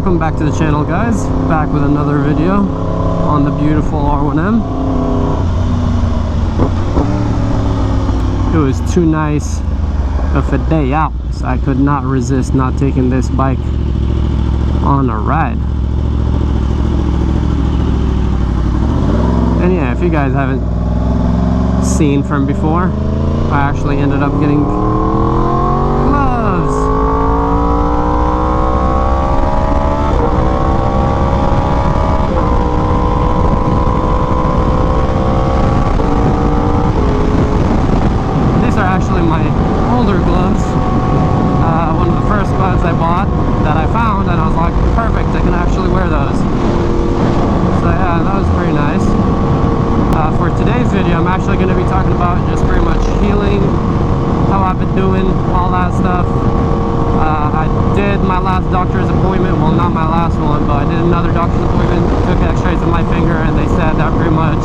Welcome back to the channel, guys. Back with another video on the beautiful R1M. It was too nice of a day out, so I could not resist not taking this bike on a ride. And yeah, if you guys haven't seen from before, I actually ended up getting gloves. These are actually my older gloves. One of the first gloves I bought that I found, and I was like, perfect, I can actually wear those. So yeah, that was pretty nice. For today's video, I'm actually going to be talking about just pretty much healing, how I've been doing, all that stuff. I did my last doctor's appointment, well, not my last one, but I did another doctor's appointment, took x-rays of my finger, and they said that pretty much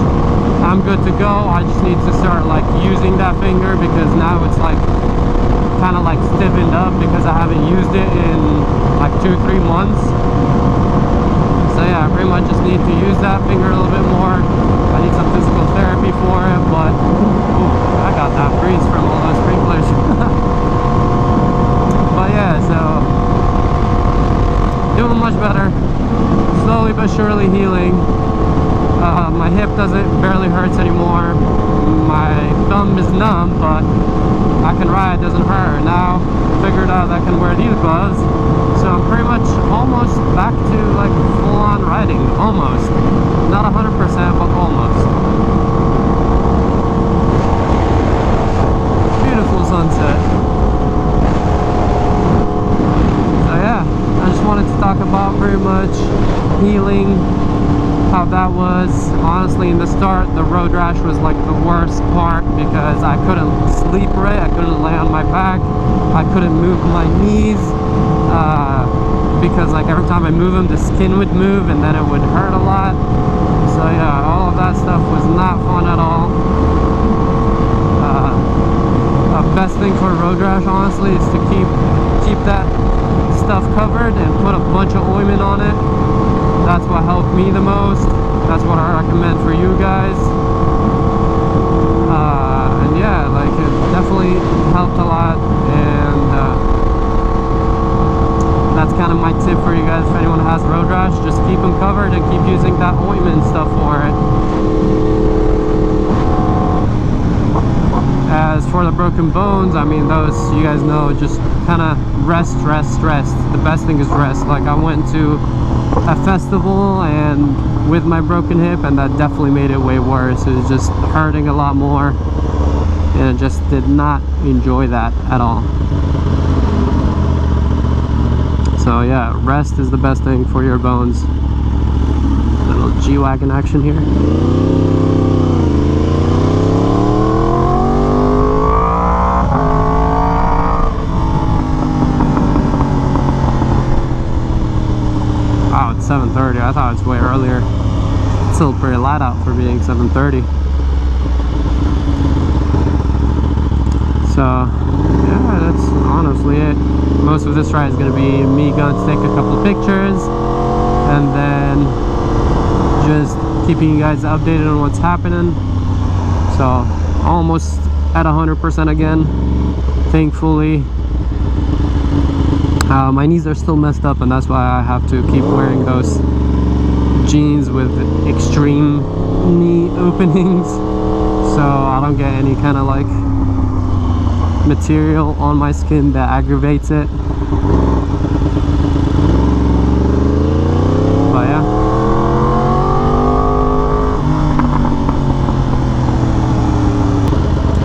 I'm good to go. I just need to start like using that finger, because now it's like kind of like stiffened up because I haven't used it in like 2-3 months. So yeah, I pretty much just need to use that finger a little bit more. I need some physical therapy for it, but ooh, I got that breeze from all those sprinklers. But yeah, so doing much better, slowly but surely healing. My hip barely hurts anymore. My thumb is numb, but I can ride, doesn't hurt. Now figured out I can wear these gloves, so I'm pretty much almost back to like full-on riding. Almost, not 100%, but almost. Beautiful sunset. So yeah, I just wanted to talk about pretty much healing, how that was. Honestly, in the start, the road rash was like the worst part, because I couldn't sleep right, I couldn't lay on my back, I couldn't move my knees, because like every time I move them, the skin would move and then it would hurt a lot. So yeah, all of that stuff was not fun at all. The best thing for road rash, honestly, is to keep that stuff covered and put a bunch of ointment on it. That's what helped me the most. That's what I recommend for you guys. And yeah, like it definitely helped a lot, and that's kind of my tip for you guys. If anyone has road rash, just keep them covered and keep using that ointment and stuff for it. As for the broken bones, I mean, those, you guys know, just kind of rest. The best thing is rest. Like I went to a festival and with my broken hip, and that definitely made it way worse. It was just hurting a lot more, and I just did not enjoy that at all. So yeah, rest is the best thing for your bones. Little G-Wagon action here. Wow, it's 7:30. I thought it's way earlier. It's still pretty light out for being 7:30. So yeah, that's honestly it. Most of this ride is going to be me going to take a couple of pictures, and then just keeping you guys updated on what's happening. So almost at 100% again, thankfully. My knees are still messed up, and that's why I have to keep wearing those jeans with extreme knee openings, so I don't get any kind of like material on my skin that aggravates it. But yeah,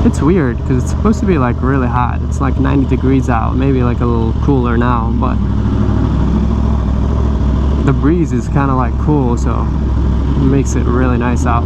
it's weird because it's supposed to be like really hot. It's like 90 degrees out, maybe like a little cooler now, but the breeze is kind of like cool, so it makes it really nice out.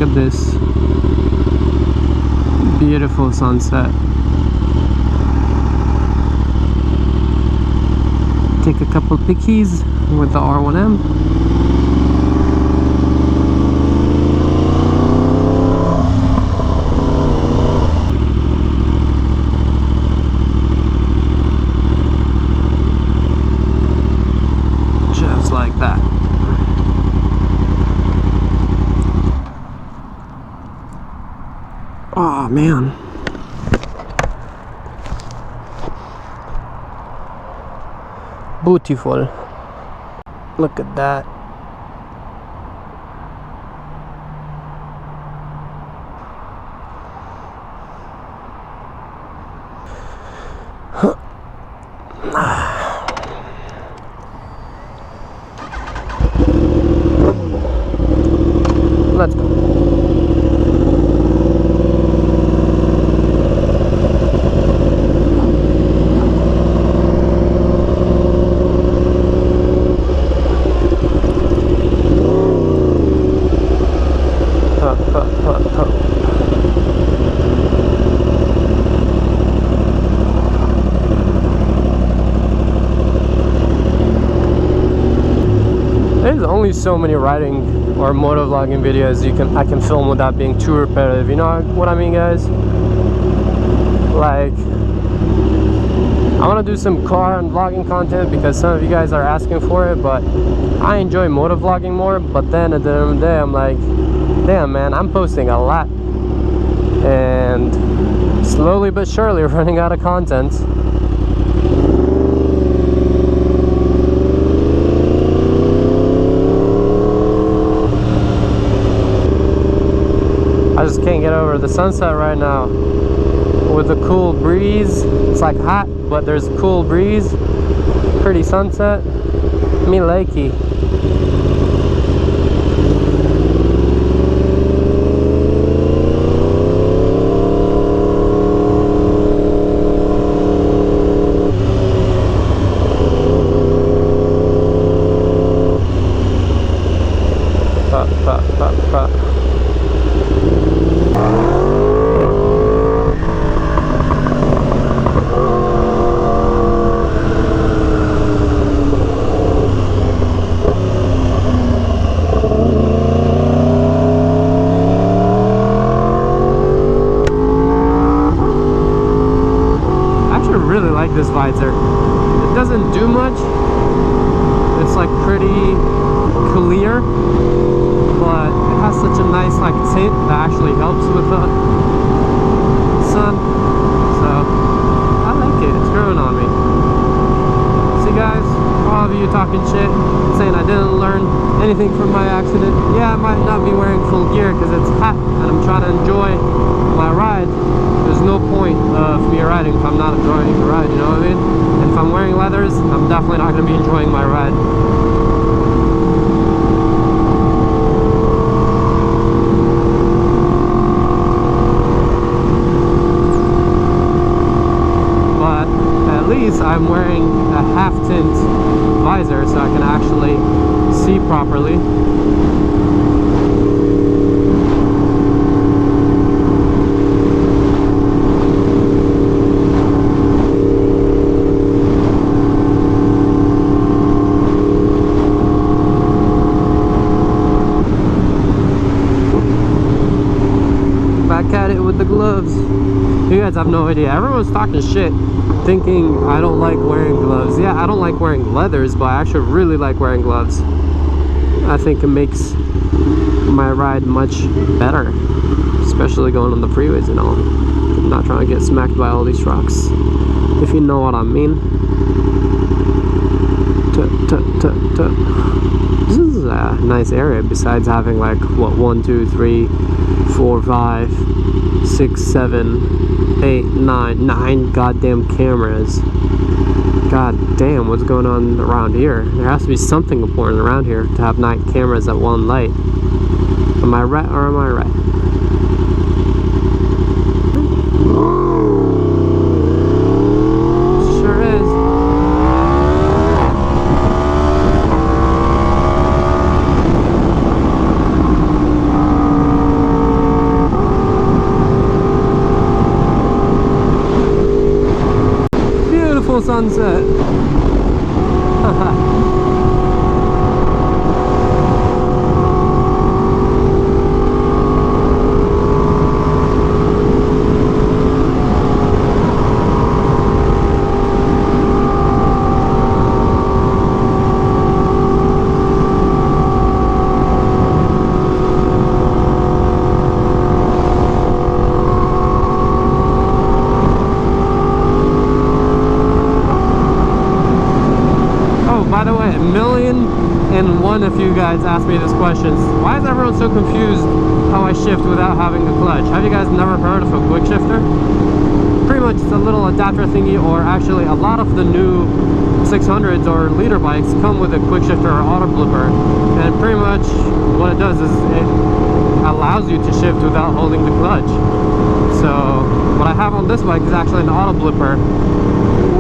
at this beautiful sunset. Take a couple pickies with the R1M. Just like that. Oh man. Beautiful. Look at that. Let's go. There's only so many riding or motovlogging videos I can film without being too repetitive. You know what I mean, guys? Like, I want to do some car and vlogging content because some of you guys are asking for it, but I enjoy motovlogging more. But then at the end of the day, I'm like, damn man, I'm posting a lot and slowly but surely running out of content. I just can't get over the sunset right now with a cool breeze. It's like hot, but there's a cool breeze. Pretty sunset. Me likey. This visor, it doesn't do much. It's like pretty clear, but it has such a nice like tint that actually helps with the sun. So I like it. It's growing on me. See guys, all of you talking shit, saying I didn't learn anything from my accident. Yeah, I might not be wearing full gear because it's hot and I'm trying to enjoy my ride. There's no point of me riding if I'm not enjoying the ride, you know what I mean? And if I'm wearing leathers, I'm definitely not going to be enjoying my ride. But at least I'm wearing a half tint visor so I can actually see properly. At it with the gloves. You guys have no idea. Everyone's talking shit thinking I don't like wearing gloves. Yeah, I don't like wearing leathers, but I actually really like wearing gloves. I think it makes my ride much better, especially going on the freeways and all. I'm not trying to get smacked by all these trucks, if you know what I mean. This is a nice area besides having like what 1, 2, 3, 4, 5, 6, 7, 8, 9 goddamn cameras. God damn, what's going on around here? There has to be something important around here to have 9 cameras at one light. Am I right or am I right? Sure is. Beautiful sunset. By the way, 1,000,001 of you guys asked me this question. Why is everyone so confused how I shift without having a clutch? Have you guys never heard of a quick shifter? Pretty much it's a little adapter thingy, or actually a lot of the new 600s or leader bikes come with a quick shifter or auto blooper. And pretty much what it does is it allows you to shift without holding the clutch. So what I have on this bike is actually an auto blooper,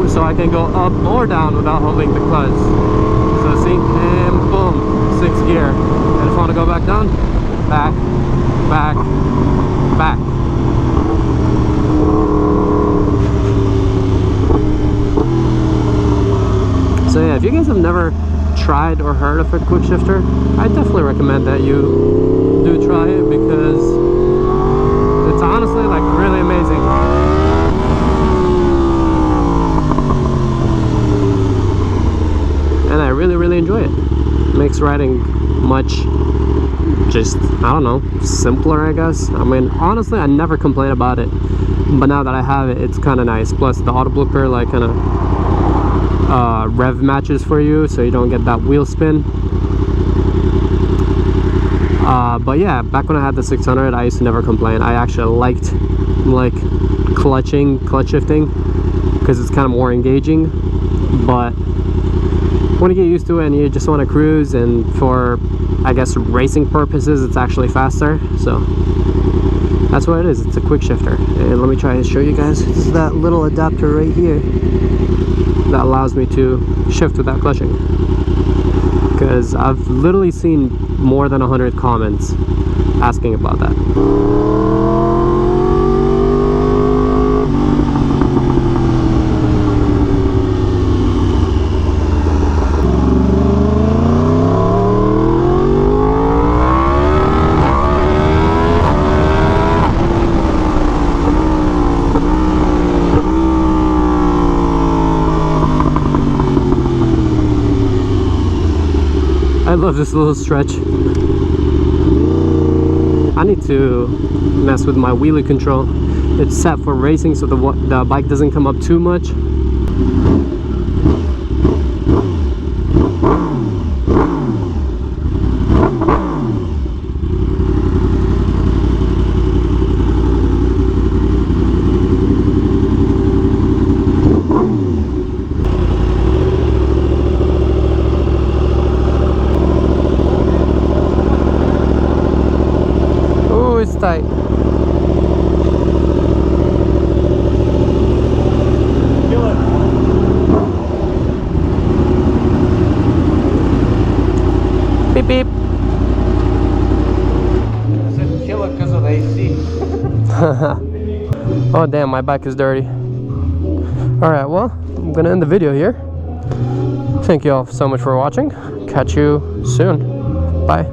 so I can go up or down without holding the clutch. So see, and boom, 6th gear. And if I want to go back down, back, back, back. So yeah, if you guys have never tried or heard of a quick shifter, I definitely recommend that you do try it, because it's honestly like really amazing. And I really enjoy it. Makes riding much, just, I don't know, simpler, I guess. I mean, honestly, I never complain about it, but now that I have it, it's kind of nice. Plus the auto blooper like kind of rev matches for you, so you don't get that wheel spin. But yeah, back when I had the 600, I used to never complain. I actually liked like clutch shifting, because it's kind of more engaging. But when you get used to it and you just want to cruise, and for, I guess, racing purposes, it's actually faster. So that's what it is. It's a quick shifter. And let me try to show you guys. This is that little adapter right here that allows me to shift without clutching, because I've literally seen more than 100 comments asking about that. I love this little stretch. I need to mess with my wheelie control. It's set for racing, so the bike doesn't come up too much. Tight. Feel it. Beep beep. I said kill it because of the AC. Oh damn, my bike is dirty. Alright, well, I'm gonna end the video here. Thank you all so much for watching. Catch you soon. Bye.